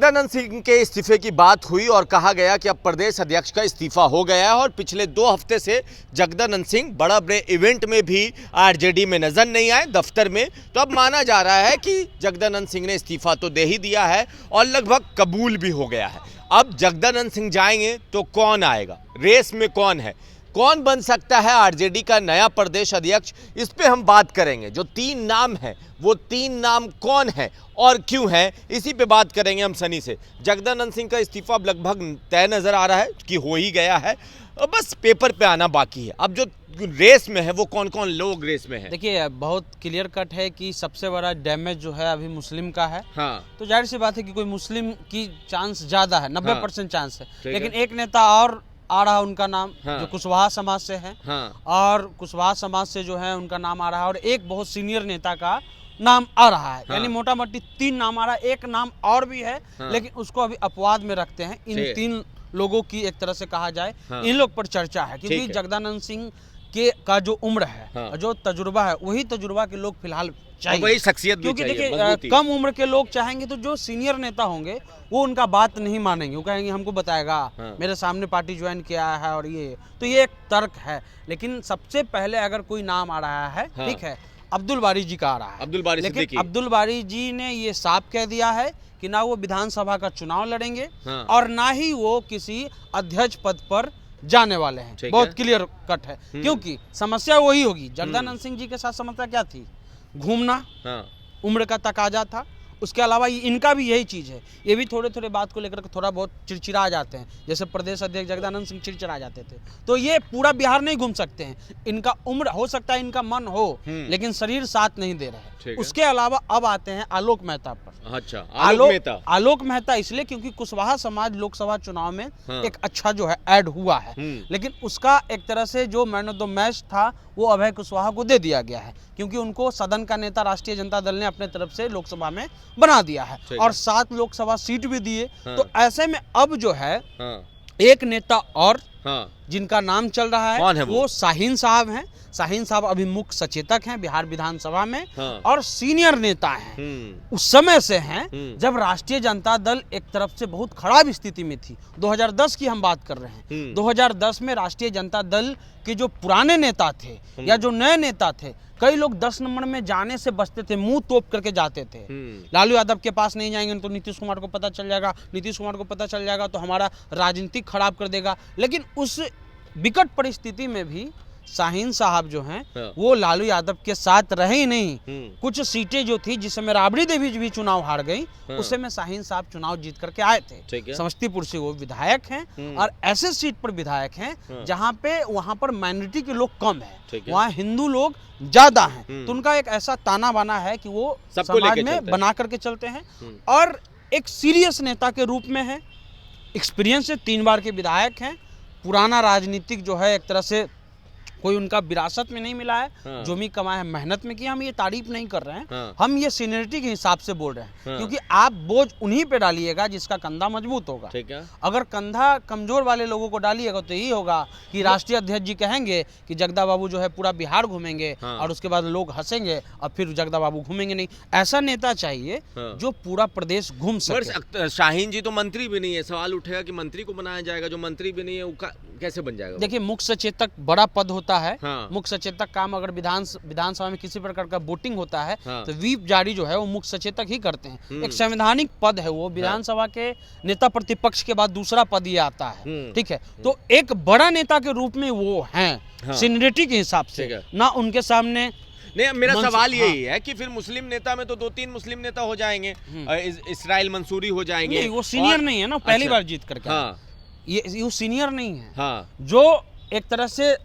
जगदानंद सिंह के इस्तीफे की बात हुई और कहा गया कि अब प्रदेश अध्यक्ष का इस्तीफा हो गया है और पिछले 2 हफ्ते से जगदानंद सिंह बड़ा बड़े इवेंट में भी आरजेडी में नजर नहीं आए दफ्तर में। तो अब माना जा रहा है कि जगदानंद सिंह ने इस्तीफा तो दे ही दिया है और लगभग कबूल भी हो गया है। अब जगदानंद सिंह जाएंगे तो कौन आएगा, रेस में कौन है, कौन बन सकता है आरजेडी का नया प्रदेश अध्यक्ष, इस पे हम बात करेंगे। जो 3 नाम हैं वो 3 नाम कौन है और क्यों है, इसी पे बात करेंगे हम सनी से। जगदानंद सिंह का इस्तीफा लगभग तय नजर आ रहा है कि हो ही गया है, बस पेपर पे आना बाकी है। अब जो रेस में है वो कौन कौन लोग रेस में है। देखिए, बहुत क्लियर कट है कि सबसे बड़ा डैमेज जो है अभी मुस्लिम का है। हाँ। तो जाहिर सी बात है कि कोई मुस्लिम की चांस ज्यादा है, 90% चांस है। लेकिन है। एक नेता और आ रहा है, उनका नाम हाँ। जो कुशवाहा समाज से है। हाँ। और कुशवाहा समाज से जो है उनका नाम आ रहा है और एक बहुत सीनियर नेता का नाम आ रहा है। हाँ। यानी मोटा मोटी 3 नाम आ रहा है। एक नाम और भी है। हाँ। लेकिन उसको अभी अपवाद में रखते हैं। इन 3 लोगों की एक तरह से कहा जाए, हाँ। इन लोग पर चर्चा है क्योंकि जगदानंद सिंह का जो उम्र है, हाँ। जो तजुर्बा है, वही तजुर्बा के लोग फिलहाल चाहिए, वही शख्सियत भी क्योंकि चाहिए, देखिए कम उम्र के लोग चाहेंगे तो जो सीनियर नेता होंगे वो उनका बात नहीं मानेंगे। वो कहेंगे हमको बताएगा, हाँ। मेरे सामने पार्टी ज्वाइन किया है और ये तो ये एक तर्क है। लेकिन सबसे पहले अगर कोई नाम आ रहा है, हाँ। ठीक है, अब्दुल बारी जी का आ रहा है। अब्दुल बारी लेकिन सिद्दीकी। अब्दुल बारी जी ने ये साफ कह दिया है कि ना वो विधानसभा का चुनाव लड़ेंगे, हाँ। और ना ही वो किसी अध्यक्ष पद पर जाने वाले हैं। बहुत क्लियर कट है, क्योंकि समस्या वही होगी। जगदानंद सिंह जी के साथ समस्या क्या थी? घूमना, हाँ। उम्र का तकाजा था। उसके अलावा इनका भी यही चीज़ है, ये भी थोड़े थोड़े बात को लेकर थोड़ा बहुत चिड़चिड़ा जाते हैं। जैसे प्रदेश अध्यक्ष जगदानंद सिंह चिड़चिड़ा जाते थे, तो ये पूरा बिहार नहीं घूम सकते हैं। इनका उम्र हो सकता है, इनका मन हो, लेकिन शरीर साथ नहीं दे रहा है। उसके अलावा अब आते हैं आलोक मेहता पर। अच्छा, आलोक मेहता इसलिए क्योंकि कुशवाहा समाज लोकसभा चुनाव में हाँ। एक अच्छा जो है ऐड हुआ है, लेकिन उसका एक तरह से जो मैन ऑफ द मैच था वो अभय कुशवाहा को दे दिया गया है, क्योंकि उनको सदन का नेता राष्ट्रीय जनता दल ने अपने तरफ से लोकसभा में बना दिया है और 7 लोकसभा सीट भी दिए। हाँ। तो ऐसे में अब जो है, हाँ। एक नेता और, हाँ। जिनका नाम चल रहा कौन है है वो? शाहीन साहब हैं। शाहीन साहब अभी मुख्य सचेतक हैं बिहार विधानसभा में, हाँ। और सीनियर नेता हैं। उस समय से हैं जब राष्ट्रीय जनता दल एक तरफ से बहुत खराब स्थिति में थी। 2010 की हम बात कर रहे हैं। 2010 में राष्ट्रीय जनता दल के जो पुराने नेता थे या जो नए नेता थे, कई लोग 10 नंबर में जाने से बचते थे, मुंह तोप करके जाते थे। लालू यादव के पास नहीं जाएंगे तो नीतीश कुमार को पता चल जाएगा, नीतीश कुमार को पता चल जाएगा तो हमारा राजनीतिक खराब कर देगा। लेकिन उस विकट परिस्थिति में भी शाहीन साहब जो हैं, हाँ। वो लालू यादव के साथ रहे ही नहीं। कुछ सीटें जो थी, जिस समय राबड़ी देवी भी चुनाव हार गई, हाँ। उस समय शाहीन साहब चुनाव जीत करके आए थे। समस्तीपुर से वो विधायक हैं और ऐसे सीट पर विधायक हैं जहां पे वहां पर माइनॉरिटी के लोग कम है, वहां हिंदू लोग ज्यादा हैं। तो उनका एक ऐसा ताना बाना है कि वो समाज में बना करके चलते हैं और एक सीरियस नेता के रूप में है। एक्सपीरियंस से 3 बार के विधायक हैं। पुराना राजनीतिक जो है एक तरह से कोई उनका विरासत में नहीं मिला है। हाँ। जो भी कमाया है मेहनत में किया। हम ये तारीफ नहीं कर रहे हैं, हाँ। हम ये सीनियरिटी के हिसाब से बोल रहे हैं। हाँ। क्योंकि आप बोझ उन्हीं पे डालिएगा जिसका कंधा मजबूत होगा। ठीक है। अगर कंधा कमजोर वाले लोगों को डालिएगा तो यही होगा कि राष्ट्रीय अध्यक्ष जी कहेंगे कि जगदा बाबू जो है पूरा बिहार घूमेंगे, हाँ। और उसके बाद लोग हंसेंगे और फिर जगदा बाबू घूमेंगे नहीं। ऐसा नेता चाहिए हाँ। जो पूरा प्रदेश घूम सके। शाहीन जी तो मंत्री भी नहीं है, सवाल उठेगा कि मंत्री को बनाया जाएगा, जो मंत्री भी नहीं है वो कैसे बन जाएगा? देखिए, मुख्य सचेतक बड़ा पद होता है। हाँ। मुख्य सचेतक काम अगर विधानसभा में किसी प्रकार का वोटिंग होता है, हाँ। तो व्हीप जारी जो है वो मुख्य सचेतक ही करते हैं। एक संवैधानिक पद है वो। विधानसभा के नेता प्रतिपक्ष के बाद दूसरा पद ये आता है, ठीक है। तो एक बड़ा नेता के रूप में वो हैं, हाँ। सीनियरिटी के हिसाब से ना उनके सामने। नहीं, मेरा सवाल यही है कि फिर मुस्लिम नेता में तो 2-3 मुस्लिम नेता हो जाएंगे, इसराइल मंसूरी हो जाएंगे। नहीं, वो सीनियर नहीं है ना, पहली बार जीत करके। हाँ। ये सीनियर नहीं है। हाँ। जो एक तरह से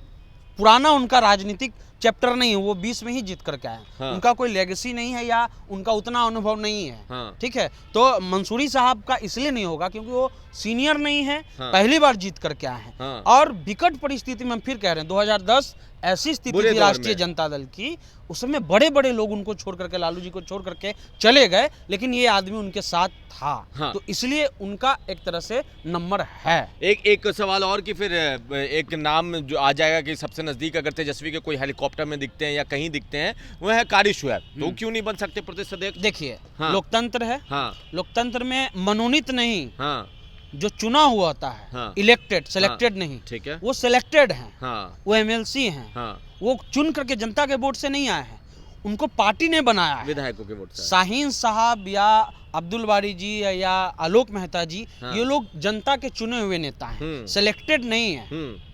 पुराना उनका राजनीतिक चैप्टर नहीं है, वो 20 में ही जीत करके आए। हाँ। उनका कोई लेगेसी नहीं है या उनका उतना अनुभव नहीं है। हाँ। ठीक है, तो मंसूरी साहब का इसलिए नहीं होगा क्योंकि वो सीनियर नहीं है। हाँ। पहली बार जीत करके आए हैं। हाँ। और विकट परिस्थिति में हम फिर कह रहे हैं, 2010 ऐसी स्थिति थी राष्ट्रीय जनता दल की, उसमें बड़े बड़े लोग उनको छोड़ करके, लालू जी को छोड़ करके चले गए, लेकिन ये आदमी उनके साथ था। हाँ। तो इसलिए उनका एक तरह से नंबर है। एक सवाल और कि फिर एक नाम जो आ जाएगा कि सबसे नजदीक अगर तेजस्वी के कोई हेलीकॉप्टर हेलीकॉप्टर में दिखते हैं या कहीं दिखते हैं, वो है कारी शुएब। तो क्यों नहीं बन सकते प्रदेश अध्यक्ष? देखिए, हाँ। लोकतंत्र है, हाँ लोकतंत्र में मनोनीत नहीं, हाँ जो चुना हुआ होता है, हाँ। इलेक्टेड, सेलेक्टेड नहीं, ठीक है। वो सिलेक्टेड हैं, हाँ वो एमएलसी हैं, हाँ, वो चुन करके जनता के वोट से नहीं आए हैं, उनको पार्टी ने बनाया है। विधायकों के वोट से। शाहीन साहब या अब्दुल बारी जी या आलोक मेहता जी, हाँ। ये लोग जनता के चुने हुए नेता हैं, सिलेक्टेड नहीं है,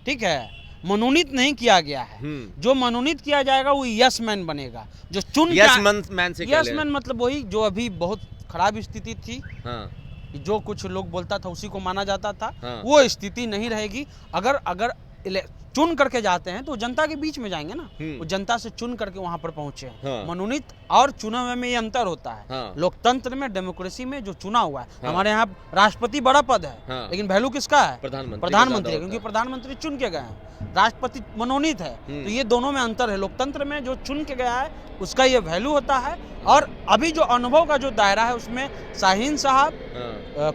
ठीक है, मनोनीत नहीं किया गया है। जो मनोनीत किया जाएगा वो यस मैन बनेगा, जो चुन यस मैन से यस मैन मतलब वही जो अभी बहुत खराब स्थिति थी, हाँ। जो कुछ लोग बोलता था उसी को माना जाता था, हाँ। वो स्थिति नहीं रहेगी। अगर चुन करके जाते हैं तो जनता के बीच में जाएंगे ना, वो जनता से चुन करके वहां पर पहुंचे हैं। हाँ। मनोनीत और चुना हुए में ये अंतर होता है। हाँ। लोकतंत्र में, डेमोक्रेसी में जो चुना हुआ है, हाँ। हमारे यहाँ राष्ट्रपति बड़ा पद है, हाँ। लेकिन वैल्यू किसका है? प्रधानमंत्री, क्योंकि प्रधानमंत्री चुन के गए हैं, राष्ट्रपति मनोनीत है। तो ये दोनों में अंतर है। लोकतंत्र में जो चुन के गया है उसका ये वैल्यू होता है, और अभी जो अनुभव का जो दायरा है उसमें शाहीन साहब,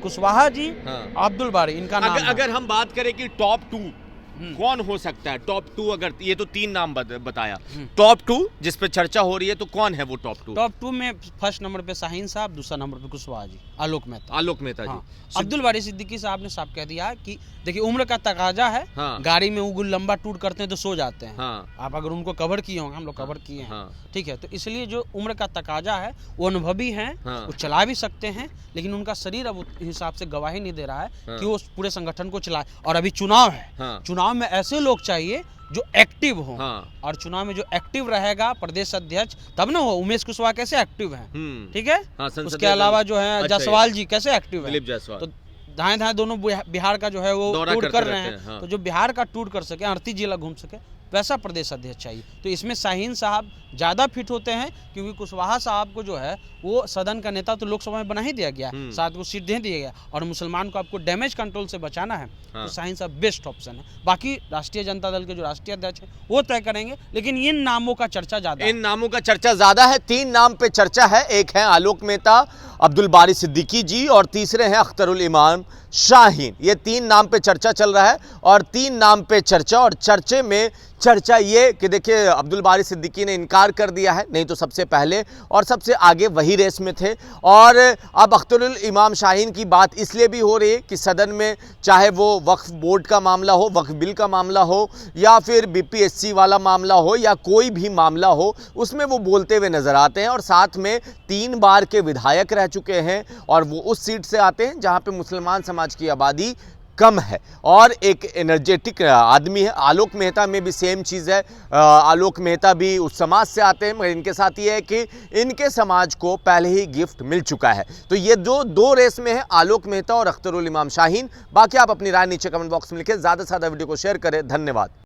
कुशवाहा जी, अब्दुल बारी, इनका नाम है। अगर हम बात करें कि टॉप 2 कौन हो सकता है, टॉप 2, अगर ये तो 3 नाम बताया, टॉप 2 जिस पे चर्चा हो रही है, तो कौन है वो टॉप 2? टॉप 2 में फर्स्ट नंबर पे शाहीन साहब, दूसरा नंबर पे कुशवाहा जी, आलोक मेहता जी। हाँ। अब्दुल बारी सिद्दीकी साहब ने साफ कह दिया कि देखिए, उम्र का तकाजा है। हाँ। गाड़ी में वो लंबा टूर करते हैं तो सो जाते हैं। हाँ। आप अगर उनको कवर किए होंगे, हम लोग कवर किए हैं, हाँ। ठीक है, तो इसलिए जो उम्र का तकाजा है, वो अनुभवी हैं, हाँ। वो चला भी सकते हैं, लेकिन उनका शरीर अब उस हिसाब से गवाही नहीं दे रहा है कि वो पूरे संगठन को चलाए। और अभी चुनाव है, चुनाव में ऐसे लोग चाहिए जो एक्टिव हो। और चुनाव में जो एक्टिव रहेगा प्रदेश अध्यक्ष, तब ना हो। उमेश कुशवाहा कैसे एक्टिव हैं, ठीक है। उसके अलावा जो है जायसवाल जी कैसे एक्टिव है, तो धाए दोनों बिहार का जो है वो टूर कर रहे हैं। हाँ। तो जो बिहार का टूर कर सके, 38 जिला घूम सके, वैसा प्रदेश अध्यक्ष चाहिए। तो इसमें शाहीन साहब ज़्यादा फिट होते हैं, क्योंकि कुशवाहा साहब को जो है वो सदन का नेता तो लोकसभा में बना ही दिया गया, 7 को सीट दे दिया गया, और मुसलमान को आपको डैमेज कंट्रोल से बचाना है। हाँ। तो शाहीन साहब बेस्ट ऑप्शन है। बाकी राष्ट्रीय जनता दल के जो राष्ट्रीय अध्यक्ष हैं वो तय करेंगे, लेकिन इन नामों का चर्चा ज़्यादा है। इन नामों का चर्चा ज़्यादा है। 3 नाम पे चर्चा है। एक है आलोक मेहता, अब्दुल बारी सिद्दीकी जी, और तीसरे हैं अख्तरुल इमाम शाहीन। ये 3 नाम पे चर्चा चल रहा है, और 3 नाम पे चर्चा, और चर्चे में चर्चा ये कि देखिए, अब्दुल बारी सिद्दीकी ने इनकार कर दिया है, नहीं तो सबसे पहले और सबसे आगे वही रेस में थे। और अब अख्तरुल इमाम शाहीन की बात इसलिए भी हो रही है कि सदन में चाहे वो वक्फ बोर्ड का मामला हो, वक्फ बिल का मामला हो, या फिर बीपीएससी वाला मामला हो, या कोई भी मामला हो, उसमें वो बोलते हुए नजर आते हैं। और साथ में 3 बार के विधायक रह चुके हैं, और वो उस सीट से आते हैं जहां पे मुसलमान समाज की आबादी कम है, और एक एनर्जेटिक आदमी है। आलोक मेहता में भी सेम चीज़ है। आलोक मेहता भी उस समाज से आते हैं, मगर इनके साथ ये है कि इनके समाज को पहले ही गिफ्ट मिल चुका है। तो ये जो 2 रेस में है, आलोक मेहता और अख्तरुल इमाम शाहीन। बाकी आप अपनी राय नीचे कमेंट बॉक्स में लिखें। ज़्यादा से ज़्यादा वीडियो को शेयर करें। धन्यवाद।